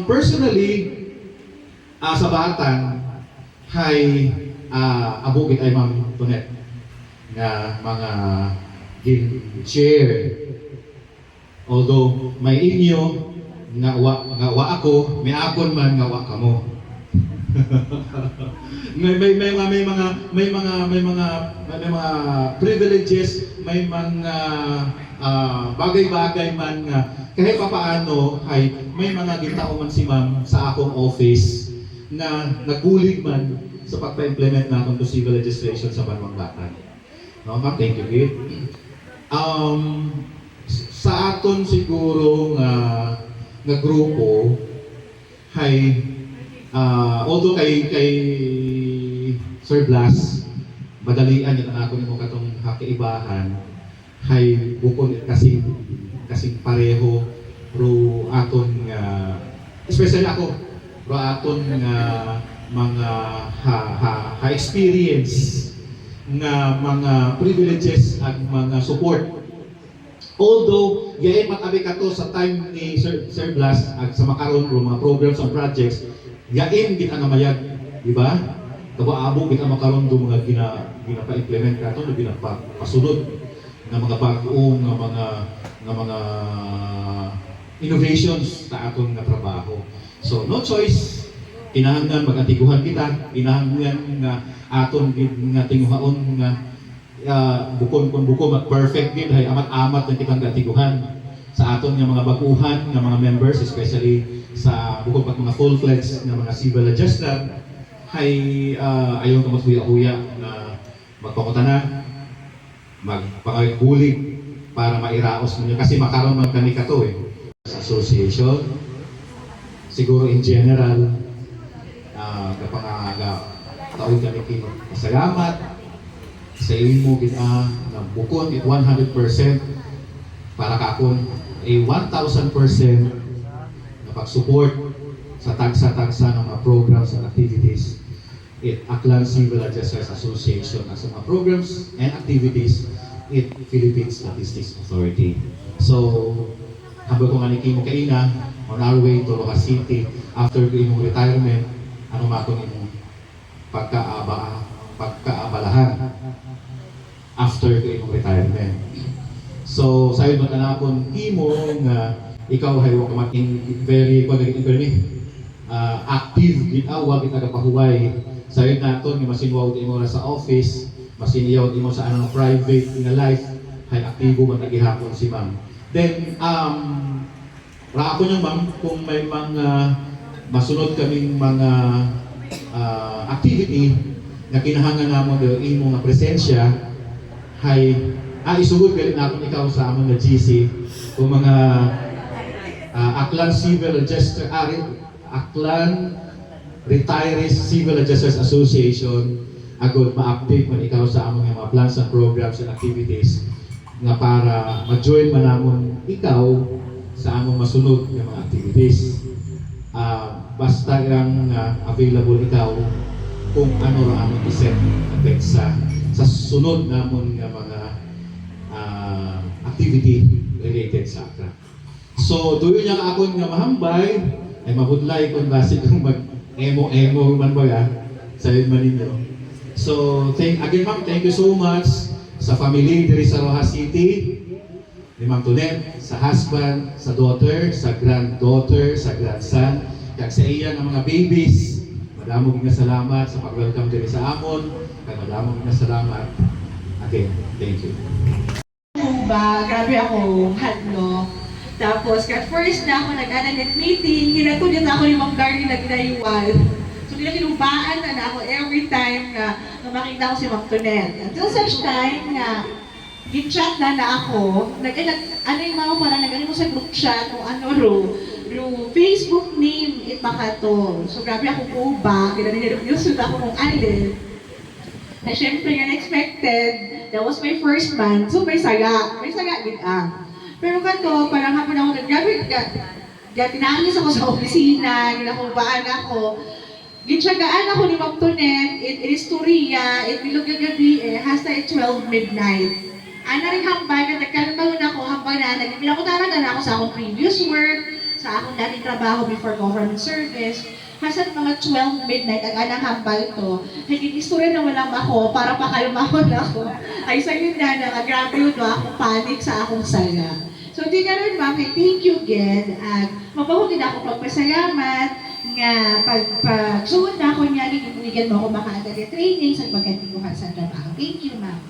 Personally, sa Batan, hay abugit ay Ma'am Tonet nga mga gin-share. Although may inyo nga wa ako, may akon man nga wa kamo. may mga privileges, may mga bagay-bagay man nga kahit papaano ay may mga gitao man si Ma'am sa akong office na nagulig man sa pagpa-implement natin to civil legislation sa Banwang Batan. No, Ma'am, thank you. Sa aton siguro nga grupo hay although kay Sir Blas madalian yung ako nimo katong hakiibahan hay bukod kasing pareho ro aton nga especially ako ro aton nga mga ha experience nga mga privileges at mga support. Although yain matabi kato sa time ni Sir Blas at sa makaron ro mga programs and projects yain gid ang mayag, di ba? Kabaabo gid ang makaron do mga ginapa-implement kato no ginapa-pasunod nga mga bag-ong nga mga innovations sa aton nga trabaho. So no choice, kinahanglan mag-atiguhan kita, kinahanglan nga aton gid nga tinguhaon nga bukon mag-perfect gid hay amat-amat ng kitang gatiguhan sa aton nga mga baguhan nga mga members, especially sa bukod pag mga full-fledged nga mga civil adjustment hay ayon ka maghuya-huya na magpakutana magpakagulig para mairaos mo kasi makaroon man kami kato sa association siguro in general kapangaga taon kami kinasalamat sa imo kita na bukod 100% para kakon a 1,000% na pag-support sa tagsa-tagsa ng mga programs and activities Aklan Civil Adjusters Association as mga programs and activities in Philippine Statistics Authority. So, habang kung aniki mo kaina on our way to Rojas City after imong retirement, ano makon imong pagkaabalahan after imong retirement. So, sayo mo tanapon imo nga ikaw hay wa kamating very active ginawa kita kapahuway sayo naton nga masinwaw imo sa office, masiniyaw imo sa anong private nga life hay aktibo man nagihapon si Ma'am. Then ra ako nyo Ma'am kung may mga masunod kaming mga activity na kinahanglan namon do imo nga presensya hay isugod galit naton ikaw sa among nga GC kung mga Aklan Civil Adjuster Aklan Retirees Civil Adjusters Association agad ma-update man ikaw sa among mga plans and programs and activities nga para ma-join man namon ikaw sa among masunod nga mga activities. Basta lang available ikaw kung ano ra among iset sa sunod namon nga mga activity related sa ACRA. So, doon niya akon nga mahambay ay mabudlay kung basi kung mag-emo man ba sa man ninyo. So, again Ma'am, thank you so much sa family diri sa Rojas City, ni Ma'am Tonet, sa husband, sa daughter, sa granddaughter, sa grandson, kag sa iya nga mga babies. Madamo nga salamat sa pag-welcome diri sa amon, kag madamo nga salamat. Again, thank you. Grabe ako, hadlo. Tapos, at first na ako nag-analyst meeting, hinatulid na ako ni Ma'am Darlie na ginayuan. So, kinubaan na ako every time na makita ko si Ma'am Tonet. Until such time na gin-chat na ako, ano yung mga parang nag-ano mo sa group chat, kung ano Facebook name, baka to. So, grabe ako po ba, kinanilipyusod ako mong alin. Na syempre, unexpected, that was my first month, so may saga din Pero kanto, parang hapon ako tinangis ako sa opisina, ginakubaan ako. Gintsagaan ako ni Ma'am Tonet, it is Turia, it bilog yung gabi hasta 12 midnight. Ana rin hambay, nagkaroon ako, hambay na, nagpinakutaran na ako sa akong previous work, sa akong dating trabaho before government service, hasan mga 12 midnight ang anang hambal to. Higit istorya na walang ako para pakalmahon ako. Ay sa yun na grabe yun akong panic sa akong saya. So di nga rin ma'am, thank you again. At mapahugin ako pagpasalamat nga pagsuod na ako niya, gigibuligan mo ako makaanda na training sa pagkatiguhan sa trabaho. Thank you ma'am.